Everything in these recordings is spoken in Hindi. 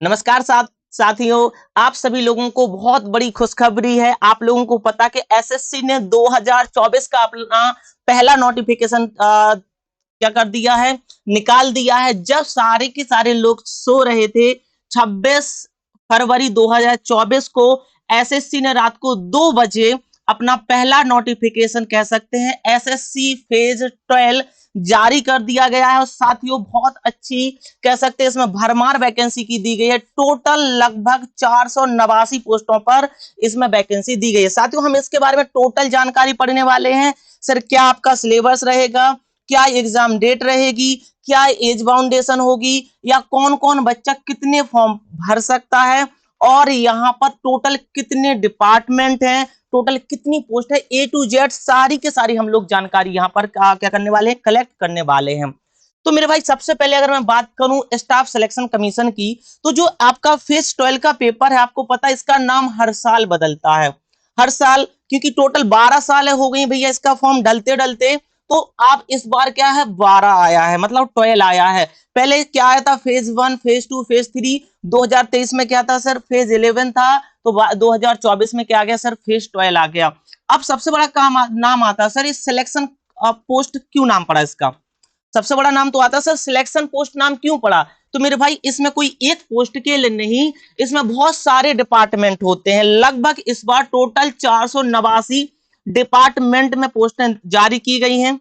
नमस्कार साथियों, आप सभी लोगों को बहुत बड़ी खुशखबरी है। आप लोगों को पता कि एसएससी ने 2024 का अपना पहला नोटिफिकेशन क्या कर दिया है, निकाल दिया है। जब सारे के सारे लोग सो रहे थे 26 फरवरी 2024 को एसएससी ने रात को 2 बजे अपना पहला नोटिफिकेशन कह सकते हैं एसएससी फेज 12 जारी कर दिया गया है। और साथियों बहुत अच्छी कह सकते हैं इसमें भरमार वैकेंसी की दी गई है। टोटल लगभग 489 पोस्टों पर इसमें वैकेंसी दी गई है। साथियों हम इसके बारे में टोटल जानकारी पढ़ने वाले हैं। सर क्या आपका सिलेबस रहेगा, क्या एग्जाम डेट रहेगी, क्या एज बाउंडेशन होगी, या कौन कौन बच्चा कितने फॉर्म भर सकता है, और यहाँ पर टोटल कितने डिपार्टमेंट हैं, टोटल कितनी पोस्ट है, ए टू जेड सारी के सारी हम लोग जानकारी यहाँ पर क्या करने वाले हैं, कलेक्ट करने वाले हैं। तो मेरे भाई सबसे पहले अगर मैं बात करूं स्टाफ सिलेक्शन कमीशन की, तो जो आपका फेज 12 का पेपर है, आपको पता है इसका नाम हर साल बदलता है। हर साल, क्योंकि टोटल 12 साल हो गई भैया इसका फॉर्म डलते डलते। तो आप इस बार क्या है 12 आया है, मतलब 12 आया है। पहले क्या आया था फेज 1, फेज 2, फेज 3। 2023 में क्या था सर, फेज 11 था। तो 2024 में क्या आ गया सर, फेज 12 आ गया। अब सबसे बड़ा काम नाम आता है सर, इस सिलेक्शन पोस्ट क्यों नाम पड़ा इसका। सबसे बड़ा नाम तो आता है सर सिलेक्शन पोस्ट, नाम क्यों पड़ा। तो मेरे भाई इसमें कोई एक पोस्ट के लिए नहीं, इसमें बहुत सारे डिपार्टमेंट होते हैं। लगभग इस बार टोटल 489 डिपार्टमेंट में पोस्टें जारी की गई हैं,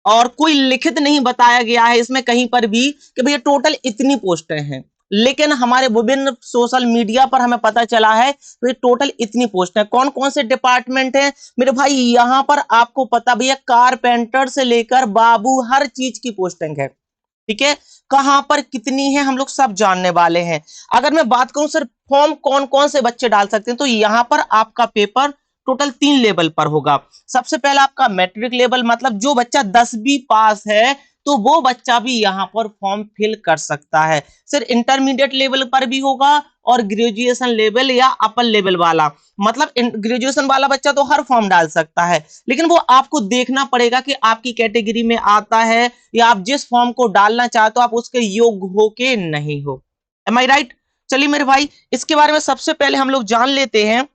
और कोई लिखित नहीं बताया गया है इसमें कहीं पर भी कि भैया टोटल इतनी पोस्टें हैं। लेकिन हमारे विभिन्न सोशल मीडिया पर हमें पता चला है कि टोटल इतनी पोस्ट है। कौन कौन से डिपार्टमेंट हैं मेरे भाई, यहां पर आपको पता भैया कारपेंटर से लेकर बाबू हर चीज की पोस्टिंग है। ठीक है, कहां पर कितनी है हम लोग सब जानने वाले हैं। अगर मैं बात करूं सर फॉर्म कौन कौन से बच्चे डाल सकते हैं, तो यहां पर आपका पेपर टोटल 3 लेवल पर होगा। सबसे पहला आपका मैट्रिक लेवल, मतलब जो बच्चा 10वीं पास है तो वो बच्चा भी यहाँ पर फॉर्म फिल कर सकता है। सर इंटरमीडिएट लेवल पर भी होगा, और ग्रेजुएशन लेवल या अपर लेवल वाला, मतलब ग्रेजुएशन वाला बच्चा तो हर फॉर्म डाल सकता है। लेकिन वो आपको देखना पड़ेगा कि आपकी कैटेगरी में आता है, या आप जिस फॉर्म को डालना चाहते हो आप उसके योग्य हो के नहीं हो। एम आई राइट। चलिए मेरे भाई इसके बारे में सबसे पहले हम लोग जान लेते हैं।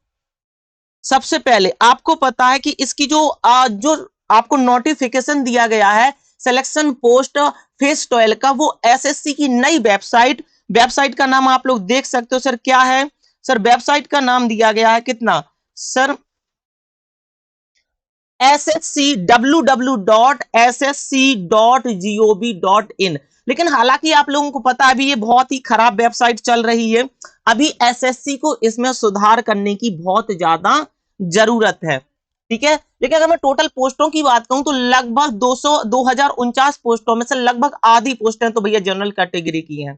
सबसे पहले आपको पता है कि इसकी जो आपको नोटिफिकेशन दिया गया है सिलेक्शन पोस्ट फेज 12 का, वो एसएससी की नई वेबसाइट का नाम आप लोग देख सकते हो। सर क्या है सर, वेबसाइट का नाम दिया गया है कितना सर, www.ssc.gov.in। लेकिन हालांकि आप लोगों को पता है अभी ये बहुत ही खराब वेबसाइट चल रही है। अभी एसएससी को इसमें सुधार करने की बहुत ज्यादा जरूरत है। ठीक है, लेकिन अगर मैं टोटल पोस्टों की बात करूं तो लगभग 2049 पोस्टों में से लगभग आधी पोस्टें तो भैया जनरल कैटेगरी की हैं,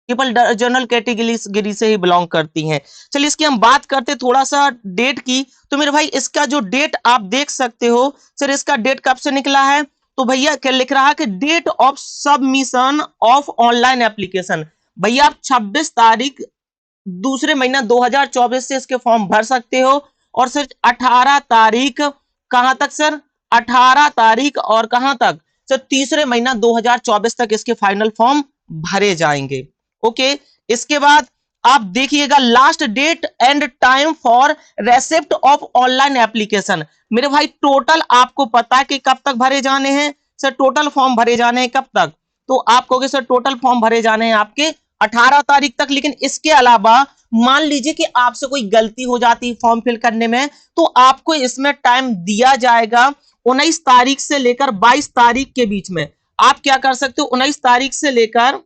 केवल जनरल कैटेगरी से ही बिलोंग करती हैं। चलिए इसकी हम बात करते थोड़ा सा डेट की। तो मेरे भाई इसका जो डेट आप देख सकते हो सर, इसका डेट कब से निकला है, तो भैया क्या लिख रहा है कि date of submission of online application. भैया आप 26 तारीख दूसरे महीना 2024 से इसके फॉर्म भर सकते हो, और सिर्फ 18 तारीख कहां तक सर, 18 तारीख और कहां तक सर, तीसरे महीना 2024 तक इसके फाइनल फॉर्म भरे जाएंगे। ओके, इसके बाद आप देखिएगा last date and time for receipt of online application. मेरे भाई टोटल आपको पता है कि कब तक भरे जाने हैं सर, टोटल फॉर्म भरे जाने हैं कब तक, तो आप कहोगे सर टोटल फॉर्म भरे जाने हैं आपके 18 तारीख तक। लेकिन इसके अलावा मान लीजिए कि आपसे कोई गलती हो जाती है फॉर्म फिल करने में, तो आपको इसमें टाइम दिया जाएगा 19 तारीख से लेकर 22 तारीख के बीच में। आप क्या कर सकते हो, 19 तारीख से लेकर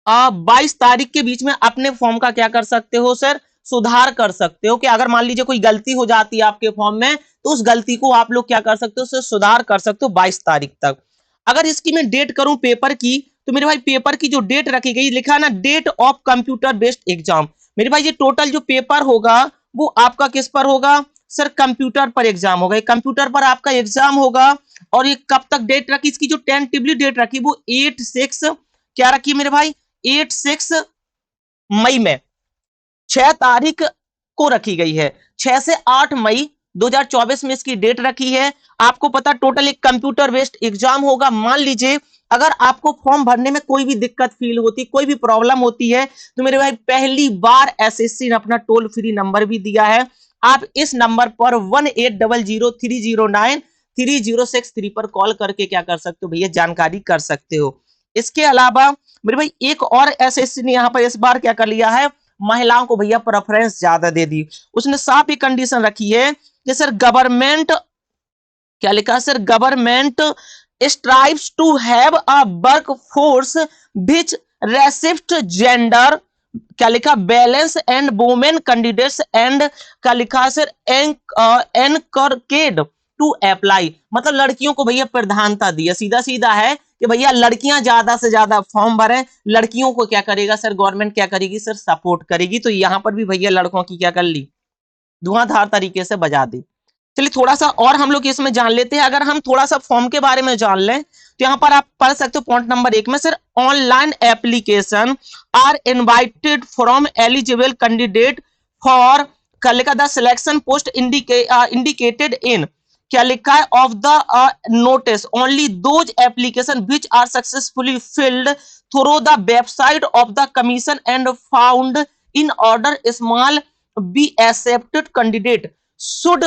22 तारीख के बीच में अपने फॉर्म का क्या कर सकते हो सर, सुधार कर सकते हो। कि अगर मान लीजिए कोई गलती हो जाती है आपके फॉर्म में, तो उस गलती को आप लोग क्या कर सकते हो सर, सुधार कर सकते हो 22 तारीख तक। अगर इसकी मैं डेट करूं पेपर की, तो मेरे भाई पेपर की जो डेट रखी गई लिखा ना, date of computer based exam. मेरे भाई ये टोटल जो पेपर होगा वो आपका किस पर होगा सर, कंप्यूटर पर एग्जाम होगा। कंप्यूटर पर आपका एग्जाम होगा। और ये कब तक डेट रखी इसकी, जो टेंटिवली डेट रखी वो 8/6 क्या रखी मेरे भाई, 8/6 मई में 6 तारीख को रखी गई है। 6 से 8 मई 2024 में इसकी डेट रखी है। आपको पता टोटल एक कंप्यूटर बेस्ड एग्जाम होगा। मान लीजिए अगर आपको फॉर्म भरने में कोई भी दिक्कत फील होती, कोई भी प्रॉब्लम होती है, तो मेरे भाई पहली बार एसएससी ने अपना टोल फ्री नंबर भी दिया है। आप इस नंबर पर 1800309306 पर कॉल करके क्या कर सकते हो भैया, जानकारी कर सकते हो। इसके अलावा मेरे भाई एक और एसएससी ने यहाँ पर इस बार क्या कर लिया है, महिलाओं को भैया प्रेफरेंस ज्यादा दे दी। उसने साफ ही कंडीशन रखी है कि सर गवर्नमेंट, क्या लिखा है sir, government strives to have a work force which resist gender, क्या लिखा, balance and women candidates and क्या लिखा सर, एनकरेज टू अप्लाई, मतलब लड़कियों को भैया प्रधानता दी है। सीधा सीधा है कि भैया लड़कियां ज्यादा से ज्यादा फॉर्म भरें, लड़कियों को क्या करेगा सर, गवर्नमेंट क्या करेगी सर, सपोर्ट करेगी। तो यहां पर भी भैया लड़कों की क्या कर ली, धुआंधार तरीके से बजा दी। चलिए थोड़ा सा और हम लोग इसमें जान लेते हैं। अगर हम थोड़ा सा फॉर्म के बारे में जान लें तो यहाँ पर आप पढ़ सकते हो पॉइंट नंबर 1 में sir, online application are invited from eligible candidate for क्या लिखा, the selection post indicated in, क्या लिखा है, of the notice only those application which are successfully filled through the website of the commission and found in order shall be accepted candidate should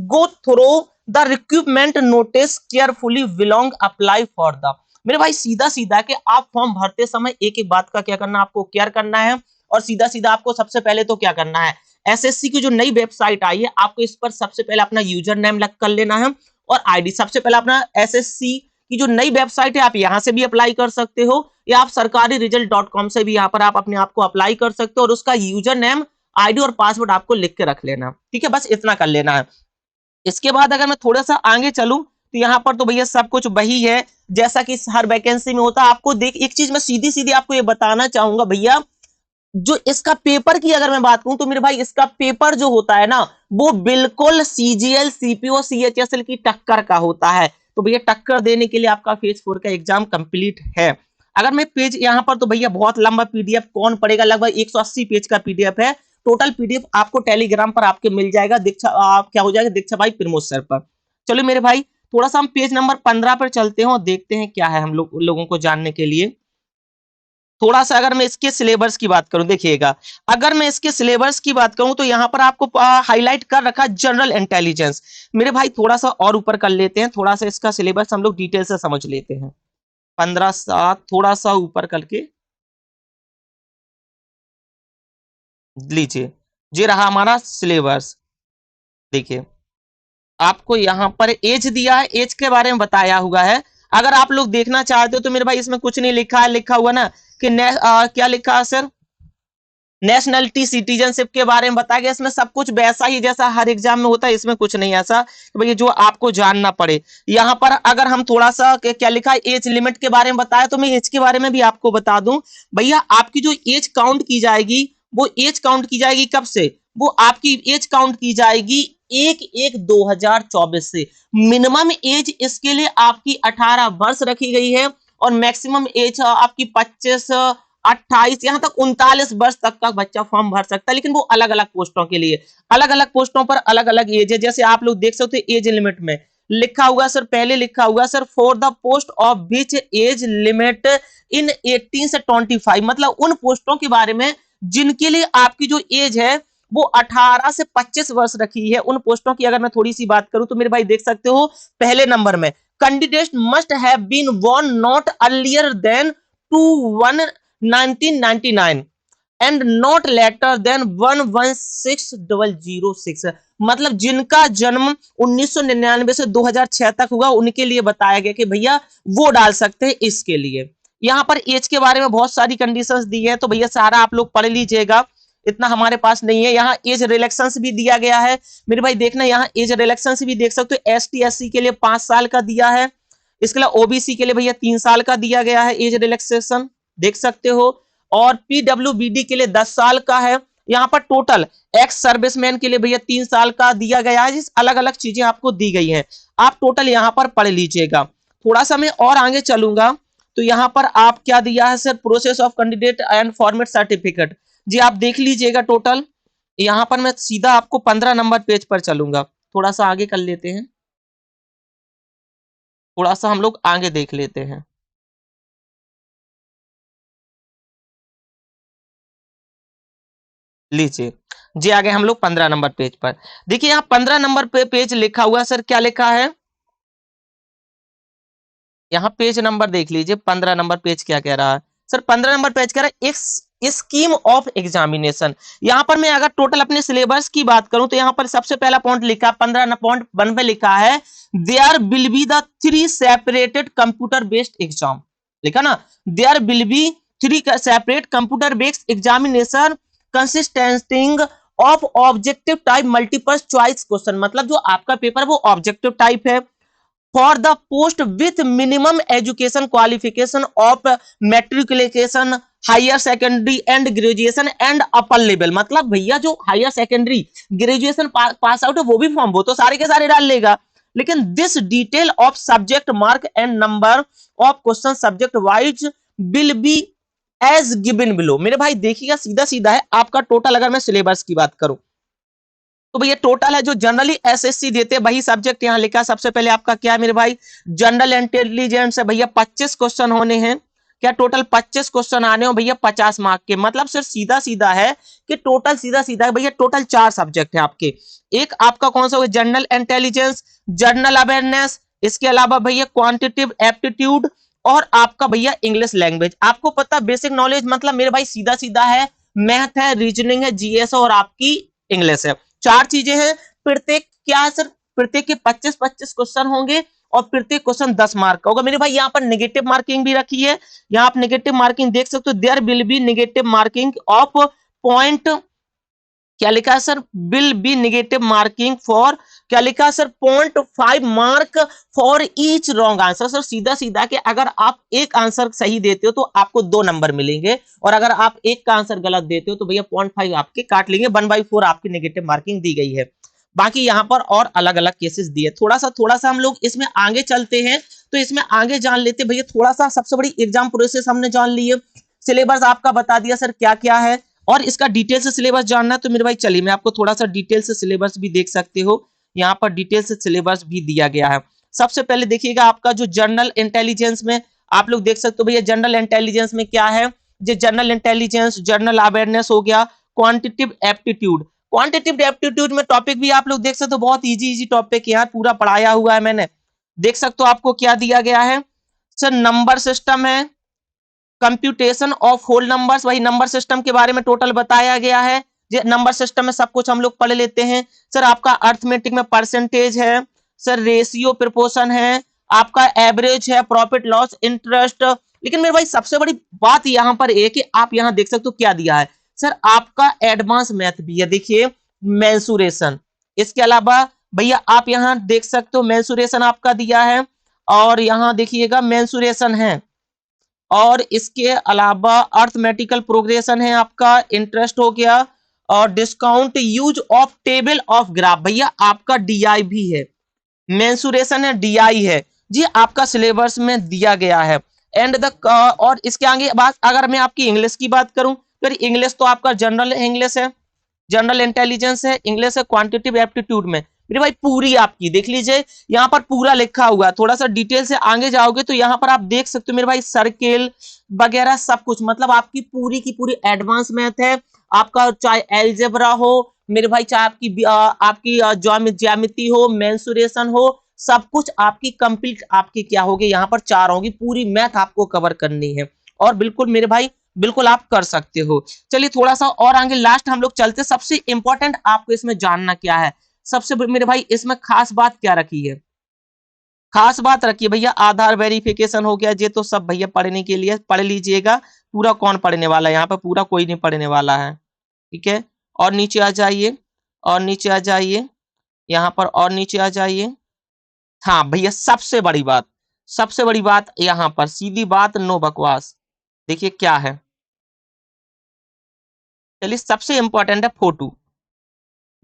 go through the requirement notice carefully belong apply for the। मेरे भाई सीधा सीधा कि आप फॉर्म भरते समय एक एक बात का क्या करना, आपको केयर करना है। और सीधा सीधा आपको सबसे पहले तो क्या करना है, एसएससी की जो नई वेबसाइट आई है, आपको इस पर सबसे पहले अपना यूजर नेम लग कर लेना है और आईडी। सबसे पहले अपना एसएससी की जो नई वेबसाइट है, आप यहां से भी अप्लाई कर सकते हो या आप सरकारी रिजल्ट.com से भी यहाँ पर आप अपने आप को अप्लाई कर सकते हो और उसका यूजर नेम, आईडी और पासवर्ड आपको लिख के रख लेना। ठीक है, बस इतना कर लेना है। इसके बाद अगर मैं थोड़ा सा आगे चलूं तो यहाँ पर तो भैया सब कुछ वही है जैसा कि हर वैकेंसी में होता है। आपको देख एक चीज मैं सीधी सीधी आपको ये बताना चाहूंगा भैया, जो इसका पेपर की अगर मैं बात करूं तो मेरे भाई इसका पेपर जो होता है ना, वो बिल्कुल सीजीएल सीपीओ सीएचएसएल की टक्कर का होता है। तो भैया टक्कर देने के लिए आपका फेज 4 का एग्जाम कंप्लीट है। अगर मैं पेज यहाँ पर तो भैया बहुत लंबा पीडीएफ कौन पढ़ेगा, लगभग 180 पेज का पीडीएफ है। टोटल पीडीएफ आपको टेलीग्राम पर आपके मिल जाएगा, दीक्षा आप क्या हो जाएगा, दीक्षा भाई प्रमोद सर पर। चलो मेरे भाई थोड़ा सा हम पेज नंबर 15 पर चलते हैं और देखते हैं क्या है हम लोगों को जानने के लिए। थोड़ा सा अगर मैं इसके सिलेबस की बात करूं, देखिएगा अगर मैं इसके सिलेबस की बात करूं तो यहाँ पर आपको हाईलाइट कर रखा है जनरल इंटेलिजेंस। मेरे भाई थोड़ा सा और ऊपर कर लेते हैं, थोड़ा सा इसका सिलेबस हम लोग डिटेल से समझ लेते हैं। 15-7 थोड़ा सा ऊपर करके लीजिए, ये रहा हमारा सिलेबस। देखिए आपको यहाँ पर एज दिया है, एज के बारे में बताया हुआ है। अगर आप लोग देखना चाहते हो तो मेरे भाई इसमें कुछ नहीं लिखा है, लिखा हुआ ना कि क्या लिखा है सर, नेशनलिटी सिटीजनशिप के बारे में बताया गया। इसमें सब कुछ वैसा ही जैसा हर एग्जाम में होता है, इसमें कुछ नहीं ऐसा कि भैया जो आपको जानना पड़े। यहाँ पर अगर हम थोड़ा सा क्या लिखा है, एज लिमिट के बारे में बताया, तो मैं एज के बारे में भी आपको बता दूं भैया, आपकी जो एज काउंट की जाएगी वो एज काउंट की जाएगी कब से, वो आपकी एज काउंट की जाएगी 1/1/2024 से। मिनिमम एज इसके लिए आपकी 18 वर्ष रखी गई है और मैक्सिमम एज आपकी 25 28 यहां तक 39 वर्ष तक का बच्चा फॉर्म भर सकता है। लेकिन वो अलग अलग पोस्टों के लिए, अलग अलग पोस्टों पर अलग अलग एज है। जैसे आप लोग देख सकते हो एज लिमिट में लिखा हुआ सर, पहले लिखा हुआ sir for the post of which age limit in 18 से 25, मतलब उन पोस्टों के बारे में जिनके लिए आपकी जो एज है वो 18 से 25 वर्ष रखी है। उन पोस्टों की अगर मैं थोड़ी सी बात करूं तो मेरे भाई देख सकते हो पहले नंबर में candidate must have been born not earlier than 2/1/1999 and not later than 1/16/006, मतलब जिनका जन्म 1999 से 2006 तक हुआ उनके लिए बताया गया कि भैया वो डाल सकते हैं इसके लिए। यहाँ पर एज के बारे में बहुत सारी कंडीशंस दी है, तो भैया सारा आप लोग पढ़ लीजिएगा, इतना हमारे पास नहीं है। यहाँ एज रिलैक्सेंस भी दिया गया है मेरे भाई, देखना यहाँ एज रिलैक्सेंस भी देख सकते हो। एसटी एससी के लिए 5 साल का दिया है, इसके लिए ओबीसी के लिए भैया 3 साल का दिया गया है एज रिलैक्सेशन, देख सकते हो। और पीडब्ल्यूबीडी के लिए 10 साल का है। यहाँ पर टोटल एक्स सर्विसमैन के लिए भैया 3 साल का दिया गया है। जिस अलग अलग चीजें आपको दी गई हैं, आप टोटल यहाँ पर पढ़ लीजिएगा। थोड़ा सा मैं और आगे चलूंगा तो यहाँ पर आप क्या दिया है sir, process of candidate and format certificate, जी आप देख लीजिएगा टोटल। यहाँ पर मैं सीधा आपको 15 नंबर पेज पर चलूंगा, थोड़ा सा आगे कर लेते हैं, थोड़ा सा हम लोग आगे देख लेते हैं। लीजिए जी, आगे हम लोग 15 नंबर पेज पर। देखिए यहाँ 15 नंबर पे पेज लिखा हुआ है सर, क्या लिखा है? यहाँ पेज नंबर देख लीजिए, 15 नंबर पेज क्या कह रहा है सर? 15 नंबर पेज कह रहा है स्कीम ऑफ एग्जामिनेशन। यहाँ पर मैं अगर टोटल अपने सिलेबस की बात करूं तो यहाँ पर सबसे पहला पॉइंट लिखा, 15.1 पे लिखा है there will be the 3 separated computer based exam. लिखा ना, there will be 3 separate computer based examination consisting of objective type multiple choice question. मतलब जो आपका पेपर वो ऑब्जेक्टिव टाइप है for the post with minimum education qualification of matriculation higher secondary and graduation and upper level. मतलब भैया जो higher secondary graduation pass out है वो भी फॉर्म, वो तो सारे के सारे डाल लेगा, लेकिन this detail of subject mark and number of question subject wise will be as given below. मेरे भाई देखिएगा, सीधा सीधा है आपका टोटल। अगर मैं सिलेबस की बात करूं तो भैया टोटल है जो जनरली एसएससी देते हैं वही सब्जेक्ट यहाँ लिखा। सबसे पहले आपका क्या है मेरे भाई? जनरल इंटेलिजेंस है भैया, 25 क्वेश्चन होने हैं। क्या टोटल 25 क्वेश्चन आने हो भैया 50 मार्क के। मतलब सिर्फ सीधा सीधा है कि टोटल सीधा सीधा है भैया, टोटल 4 सब्जेक्ट है आपके। एक आपका कौन सा हो? जनरल इंटेलिजेंस, जनरल अवेयरनेस, इसके अलावा भैया क्वांटिटेटिव एप्टीट्यूड और आपका भैया इंग्लिश लैंग्वेज। आपको पता बेसिक नॉलेज मतलब मेरे भाई सीधा सीधा है, मैथ है, रीजनिंग है, जीएस और आपकी इंग्लिश है। 4 चीजें हैं। प्रत्येक क्या है सर? प्रत्येक के 25-25 क्वेश्चन होंगे और प्रत्येक क्वेश्चन 10 मार्क का होगा। मेरे भाई यहाँ पर नेगेटिव मार्किंग भी रखी है, यहाँ आप नेगेटिव मार्किंग देख सकते हो। There will be negative marking of point, क्या लिखा है sir? Will be negative marking for, क्या लिखा है sir? 0.5 mark for each wrong answer. Sir सीधा सीधा कि अगर आप एक आंसर सही देते हो तो आपको 2 नंबर मिलेंगे, और अगर आप एक का आंसर गलत देते हो तो भैया 0.5 आपके काट लेंगे, 1/4 आपकी नेगेटिव मार्किंग दी गई है। बाकी यहाँ पर और अलग अलग केसेस दिए। थोड़ा सा हम लोग इसमें आगे चलते हैं, तो इसमें आगे जान लेते भैया। थोड़ा सा सबसे बड़ी एग्जाम प्रोसेस हमने जान ली है, सिलेबस आपका बता दिया सर क्या क्या है, और इसका डिटेल से सिलेबस जानना है तो मेरे भाई चलिए मैं आपको थोड़ा सा डिटेल से सिलेबस भी देख सकते हो। यहाँ पर डिटेल से सिलेबस भी दिया गया है। सबसे पहले देखिएगा आपका जो जनरल इंटेलिजेंस में आप लोग देख सकते हो भैया, जनरल इंटेलिजेंस में क्या है? जो जनरल इंटेलिजेंस, जनरल अवेयरनेस हो गया, क्वांटिटेटिव एप्टीट्यूड। क्वांटिटेटिव एप्टीट्यूड में टॉपिक भी आप लोग देख सकते हो, बहुत इजी टॉपिक यहाँ पूरा पढ़ाया हुआ है मैंने। देख सकते हो आपको क्या दिया गया है सर? नंबर सिस्टम है, कंप्यूटेशन ऑफ होल नंबर्स, वही नंबर सिस्टम के बारे में टोटल बताया गया है। नंबर सिस्टम में सब कुछ हम लोग पढ़ लेते हैं सर। आपका अर्थमेटिक में परसेंटेज है सर, रेशियो प्रोपोर्शन है, आपका एवरेज है, प्रॉफिट लॉस इंटरेस्ट। लेकिन मेरे भाई सबसे बड़ी बात यहाँ पर है कि आप यहाँ देख सकते हो क्या दिया है सर? आपका एडवांस मैथ भी है, देखिए मेंसुरेशन। इसके अलावा भैया आप यहाँ देख सकते हो मेंसुरेशन आपका दिया है, और यहाँ देखिएगा मेंसुरेशन है, और इसके अलावा अर्थमेटिकल प्रोग्रेशन है आपका, इंटरेस्ट हो गया, और discount use of table of graph. भैया आपका डीआई भी है, मेंसुरेशन है, डीआई है जी, आपका सिलेबस में दिया गया है। एंड द और इसके आगे बात अगर मैं आपकी इंग्लिश की बात करूं तो इंग्लिश तो आपका जनरल इंग्लिश है, जनरल इंटेलिजेंस है, इंग्लिश है, क्वांटिटेटिव एप्टीट्यूड में मेरे भाई पूरी आपकी देख लीजिए, यहाँ पर पूरा लिखा हुआ। थोड़ा सा डिटेल से आगे जाओगे तो यहाँ पर आप देख सकते हो मेरे भाई सर्किल वगैरह सब कुछ, मतलब आपकी पूरी की पूरी एडवांस मैथ है आपका। चाहे एल्जेब्रा हो मेरे भाई, चाहे आपकी ज्यामिति हो, मेंसुरेशन हो, सब कुछ आपकी कंप्लीट आपकी क्या होगी यहाँ पर 4 होगी। पूरी मैथ आपको कवर करनी है, और बिल्कुल मेरे भाई बिल्कुल आप कर सकते हो। चलिए थोड़ा सा और आगे लास्ट हम लोग चलते। सबसे इंपॉर्टेंट आपको इसमें जानना क्या है, सबसे मेरे भाई इसमें खास बात क्या रखी है? खास बात रखिए भैया, आधार वेरिफिकेशन हो गया, ये तो सब भैया पढ़ने के लिए पढ़ लीजिएगा। पूरा कौन पढ़ने वाला है यहाँ पे? पूरा कोई नहीं पढ़ने वाला है, ठीक है। और नीचे आ जाइए, और नीचे आ जाइए, यहाँ पर और नीचे आ जाइए। हाँ भैया सबसे बड़ी बात, सबसे बड़ी बात यहाँ पर सीधी बात, नो बकवास। देखिए क्या है, चलिए सबसे इंपॉर्टेंट है फोटो।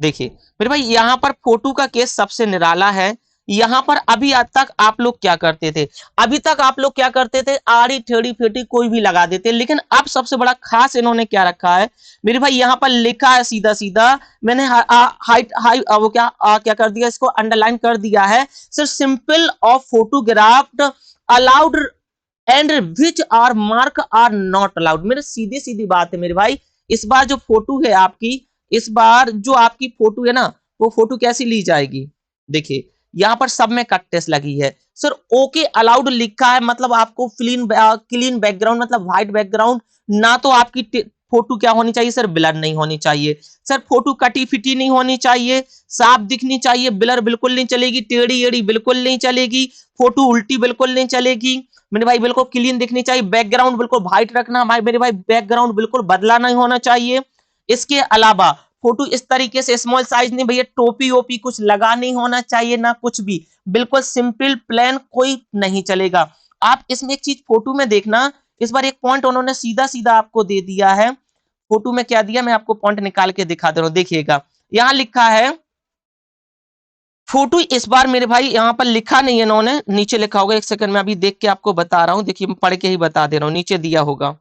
देखिए मेरे भाई यहाँ पर फोटो का केस सबसे निराला है। यहाँ पर अभी आज तक आप लोग क्या करते थे? अभी तक आप लोग क्या करते थे? आड़ी टेढ़ी फेटी कोई भी लगा देते, लेकिन अब सबसे बड़ा खास इन्होंने क्या रखा है मेरे भाई, यहाँ पर लिखा है सीधा सीधा, मैंने हाइट हाई वो क्या कर दिया, इसको अंडरलाइन कर दिया है sir. Simple of photographed allowed and which are mark are not allowed. मेरे सीधी सीधी बात है मेरे भाई, इस बार जो फोटो है आपकी, इस बार जो आपकी फोटो है ना, वो फोटो कैसी ली जाएगी, देखिए यहाँ पर सब में कट टेस्ट लगी है सर। ओके अलाउड लिखा है, मतलब आपको क्लीन बैकग्राउंड, मतलब व्हाइट बैकग्राउंड, ना तो आपकी फोटो क्या होनी चाहिए सर, ब्लर नहीं होनी चाहिए सर, फोटो कटी फिटी नहीं होनी चाहिए, साफ दिखनी चाहिए, ब्लर बिल्कुल नहीं चलेगी, टेढ़ी एड़ी बिल्कुल नहीं चलेगी, फोटो उल्टी बिल्कुल नहीं चलेगी मेरे भाई, बिल्कुल क्लीन दिखनी चाहिए, बैकग्राउंड बिल्कुल व्हाइट रखना भाई मेरे भाई, बैकग्राउंड बिल्कुल बदला नहीं होना चाहिए। इसके अलावा फोटो इस तरीके से स्मॉल साइज नहीं भैया, टोपी ओपी कुछ लगा नहीं होना चाहिए, ना कुछ भी, बिल्कुल सिंपल प्लेन, कोई नहीं चलेगा। आप इसमें एक चीज फोटो में देखना, इस बार एक पॉइंट उन्होंने सीधा सीधा आपको दे दिया है, फोटो में क्या दिया मैं आपको पॉइंट निकाल के दिखा दे रहा हूं, देखिएगा यहां लिखा है फोटो, इस बार मेरे भाई यहाँ पर लिखा नहीं है इन्होंने, नीचे लिखा होगा, एक सेकंड में अभी देख के आपको बता रहा हूँ, देखिए मैं पढ़ के ही बता दे रहा हूँ, नीचे दिया होगा,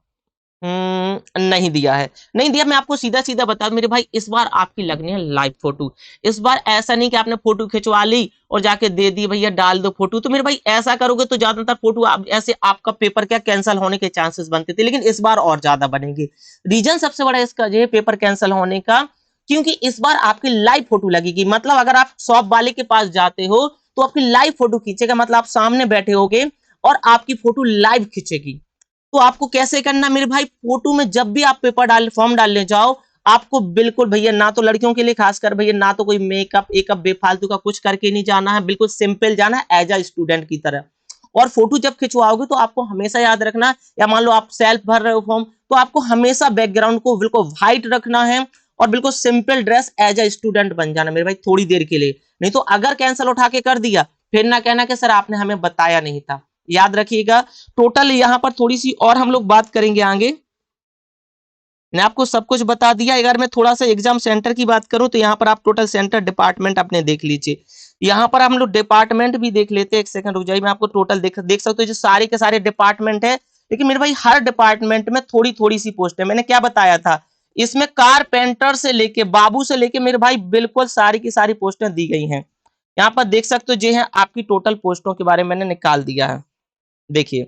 नहीं दिया है, नहीं दिया, मैं आपको सीधा सीधा बता दूं मेरे भाई, इस बार आपकी लगनी है लाइव फोटो। इस बार ऐसा नहीं कि आपने फोटो खिंचवा ली और जाके दे दी भैया डाल दो फोटो, तो मेरे भाई ऐसा करोगे तो ज्यादातर फोटो आप ऐसे आपका पेपर क्या कैंसिल होने के चांसेस बनते थे, लेकिन इस बार और ज्यादा बनेंगे। रीजन सबसे बड़ा इसका ये पेपर कैंसिल होने का, क्योंकि इस बार आपकी लाइव फोटो लगेगी, मतलब अगर आप शॉप वाले के पास जाते हो तो आपकी लाइव फोटो खींचेगा, मतलब आप सामने बैठे होगे और आपकी फोटो लाइव खींचेगी। तो आपको कैसे करना मेरे भाई, फोटो में जब भी आप पेपर डाल फॉर्म डालने जाओ, आपको बिल्कुल भैया, ना तो लड़कियों के लिए खासकर भैया, ना तो कोई मेकअप एकअप बेफालतू का कुछ करके नहीं जाना है, बिल्कुल सिंपल जाना है एज अ स्टूडेंट की तरह। और फोटो जब खिंचवाओगे तो आपको हमेशा याद रखना, या मान लो आप सेल्फ भर रहे हो फॉर्म, तो आपको हमेशा बैकग्राउंड को बिल्कुल व्हाइट रखना है और बिल्कुल simple dress as a student बन जाना मेरे भाई, थोड़ी देर के लिए, नहीं तो अगर कैंसिल उठा के कर दिया फिर ना कहना कि सर आपने हमें बताया नहीं था, याद रखिएगा। टोटल यहाँ पर थोड़ी सी और हम लोग बात करेंगे आगे, मैं आपको सब कुछ बता दिया। अगर मैं थोड़ा सा एग्जाम सेंटर की बात करूं तो यहाँ पर आप टोटल सेंटर डिपार्टमेंट अपने देख लीजिए, यहाँ पर हम लोग डिपार्टमेंट भी देख लेते हैं, एक सेकंड रुक जाइए, मैं आपको टोटल देख सकते हो जो सारे के सारे डिपार्टमेंट है, लेकिन मेरे भाई हर डिपार्टमेंट में थोड़ी थोड़ी सी पोस्ट है, मैंने क्या बताया था, इसमें कारपेंटर से लेके बाबू से लेके मेरे भाई बिल्कुल सारी की सारी पोस्टें दी गई हैं। यहाँ पर देख सकते हो जो है आपकी टोटल पोस्टों के बारे में मैंने निकाल दिया है, देखिए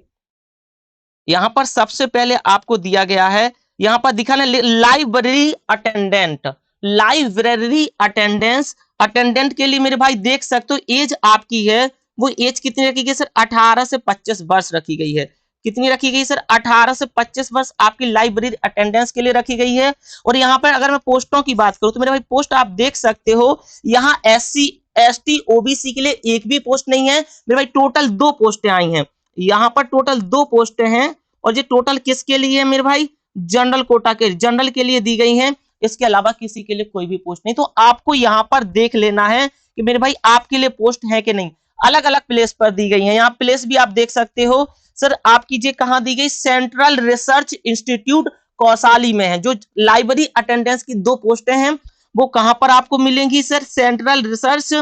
यहां पर सबसे पहले आपको दिया गया है, यहां पर दिखा ना library attendant, library attendance, attendant के लिए मेरे भाई देख सकते हो एज आपकी है, वो एज कितनी रखी गई सर, 18 से 25 वर्ष रखी गई है, कितनी रखी गई सर, 18 से 25 वर्ष आपकी लाइब्रेरी अटेंडेंस के लिए रखी गई है। और यहाँ पर अगर मैं पोस्टों की बात करूं तो मेरे भाई पोस्ट आप देख सकते हो, यहाँ SC ST OBC के लिए एक भी पोस्ट नहीं है मेरे भाई, टोटल 2 पोस्टें आई हैं, यहाँ पर टोटल 2 पोस्टें हैं, और ये टोटल किसके लिए है मेरे भाई, जनरल कोटा के, जनरल के लिए दी गई हैं, इसके अलावा किसी के लिए कोई भी पोस्ट नहीं। तो आपको यहां पर देख लेना है कि मेरे भाई आपके लिए पोस्ट है कि नहीं, अलग अलग प्लेस पर दी गई है, यहाँ प्लेस भी आप देख सकते हो सर, आपकी ये कहां दी गई, सेंट्रल रिसर्च इंस्टीट्यूट कौसाली में है, जो लाइब्रेरी अटेंडेंस की 2 पोस्टें हैं वो कहां पर आपको मिलेंगी सर, सेंट्रल रिसर्च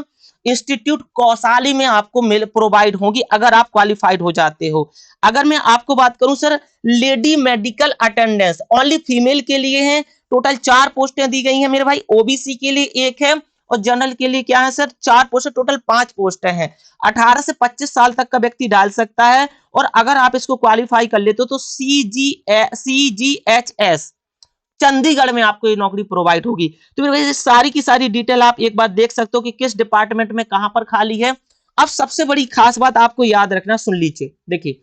इंस्टीट्यूट कौसाली में आपको मिल प्रोवाइड होगी अगर आप क्वालिफाइड हो जाते हो। अगर मैं आपको बात करूं sir, lady medical attendance only female के लिए है, टोटल 4 पोस्टें दी गई हैं मेरे भाई, ओबीसी के लिए 1 है और जनरल के लिए क्या है सर, 4 पोस्टें, टोटल 5 पोस्टें हैं। 18 से 25 साल तक का व्यक्ति डाल सकता है, और अगर आप इसको क्वालिफाई कर लेते हो तो CGHS चंडीगढ़ में आपको ये नौकरी प्रोवाइड होगी। तो मेरे भाई सारी की सारी डिटेल आप एक बार देख सकते हो कि किस डिपार्टमेंट में कहां पर खाली है। अब सबसे बड़ी खास बात आपको याद रखना, सुन लीजिए, देखिए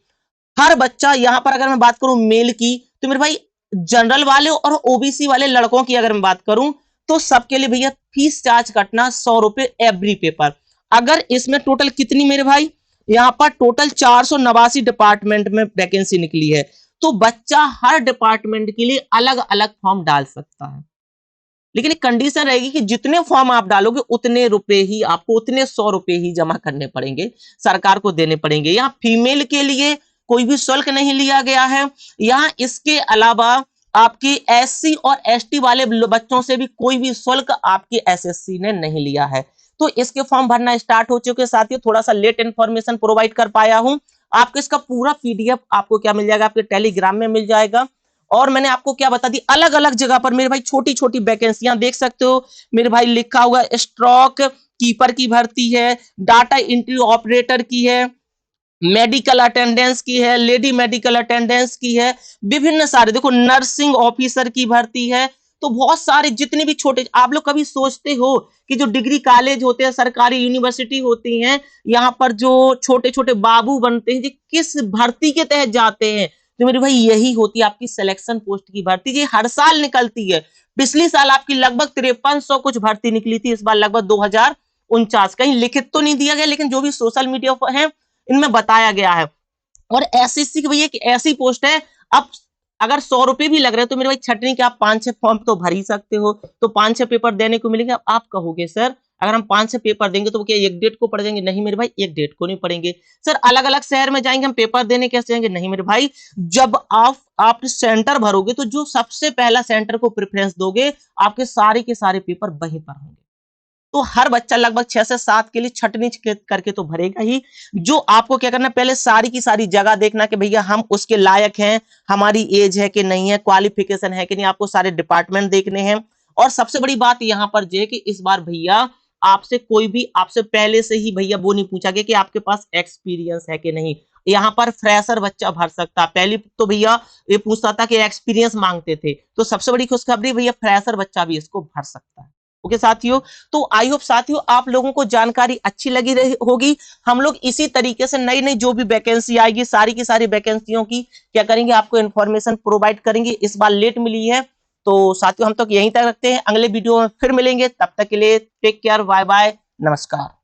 हर बच्चा, यहां पर अगर मैं बात करूं मेल की, तो मेरे भाई जनरल वाले और ओबीसी वाले लड़कों की अगर मैं बात करूं तो सबके लिए भैया फीस चार्ज कटना 100 रुपए एवरी पेपर। अगर इसमें टोटल कितनी मेरे भाई, यहां पर टोटल 489 डिपार्टमेंट में वैकेंसी निकली है, तो बच्चा हर डिपार्टमेंट के लिए अलग अलग फॉर्म डाल सकता है, लेकिन एक कंडीशन रहेगी कि जितने फॉर्म आप डालोगे उतने रुपए ही आपको, उतने 100 रुपए ही जमा करने पड़ेंगे, सरकार को देने पड़ेंगे। यहाँ फीमेल के लिए कोई भी शुल्क नहीं लिया गया है। यहाँ इसके अलावा आपकी SC और ST वाले बच्चों से भी कोई भी शुल्क आपकी SSC ने नहीं लिया है। तो इसके फॉर्म भरना स्टार्ट हो चुके, साथियों थोड़ा सा लेट इन्फॉर्मेशन प्रोवाइड कर पाया हूं। आपको इसका पूरा PDF आपको क्या मिल जाएगा, आपके टेलीग्राम में मिल जाएगा। और मैंने आपको क्या बता दी, अलग अलग जगह पर मेरे भाई छोटी छोटी वैकेंसियां देख सकते हो मेरे भाई, लिखा हुआ स्टॉक कीपर की भर्ती है, डाटा एंट्री ऑपरेटर की है, मेडिकल अटेंडेंस की है, लेडी मेडिकल अटेंडेंस की है, विभिन्न सारे, देखो नर्सिंग ऑफिसर की भर्ती है। तो बहुत सारे जितने भी छोटे, आप लोग कभी सोचते हो कि जो डिग्री कॉलेज होते हैं, सरकारी यूनिवर्सिटी होती हैं, यहाँ पर जो छोटे छोटे बाबू बनते हैं, ये किस भर्ती के तहत जाते हैं? तो मेरे भाई यही होती है आपकी सिलेक्शन पोस्ट की भर्ती, ये हर साल निकलती है। पिछली साल आपकी लगभग 5300 कुछ भर्ती निकली थी, इस बार लगभग 2049। कहीं लिखित तो नहीं दिया गया, लेकिन जो भी सोशल मीडिया पर है इनमें बताया गया है। और एसएससी की भैया एक ऐसी पोस्ट है, अब अगर 100 रुपए भी लग रहे हैं तो मेरे भाई छटनी के आप 5-6 फॉर्म तो भर ही सकते हो, तो 5-6 पेपर देने को मिलेंगे। अब आप कहोगे सर अगर हम 5-6 पेपर देंगे तो क्या एक डेट को पढ़ जाएंगे? नहीं मेरे भाई, एक डेट को नहीं पढ़ेंगे। सर अलग अलग शहर में जाएंगे हम पेपर देने, कैसे जाएंगे? नहीं मेरे भाई, जब आप सेंटर भरोगे तो जो सबसे पहला सेंटर को प्रेफरेंस दोगे, आपके सारे के सारे पेपर वहीं पर होंगे। तो हर बच्चा लगभग 6 से 7 के लिए छटनी करके तो भरेगा ही। जो आपको क्या करना, पहले सारी की सारी जगह देखना कि भैया हम उसके लायक हैं, हमारी एज है कि नहीं है, क्वालिफिकेशन है कि नहीं, आपको सारे डिपार्टमेंट देखने हैं। और सबसे बड़ी बात यहां पर जो है कि इस बार भैया आपसे कोई भी आपसे पहले से ही भैया वो नहीं पूछा गया कि आपके पास एक्सपीरियंस है कि नहीं। यहाँ पर फ्रेशर बच्चा भर सकता, पहले तो भैया ये पूछता था कि एक्सपीरियंस मांगते थे, तो सबसे बड़ी खुशखबरी भैया फ्रेशर बच्चा भी इसको भर सकता है। ओके साथियों, तो आई होप साथियों आप लोगों को जानकारी अच्छी लगी रही होगी। हम लोग इसी तरीके से नई नई जो भी वैकेंसी आएगी, सारी की सारी वैकेंसियों की क्या करेंगे, आपको इन्फॉर्मेशन प्रोवाइड करेंगे। इस बार लेट मिली है, तो साथियों हम तो यहीं तक रखते हैं, अगले वीडियो में फिर मिलेंगे, तब तक के लिए टेक केयर, बाय बाय, नमस्कार।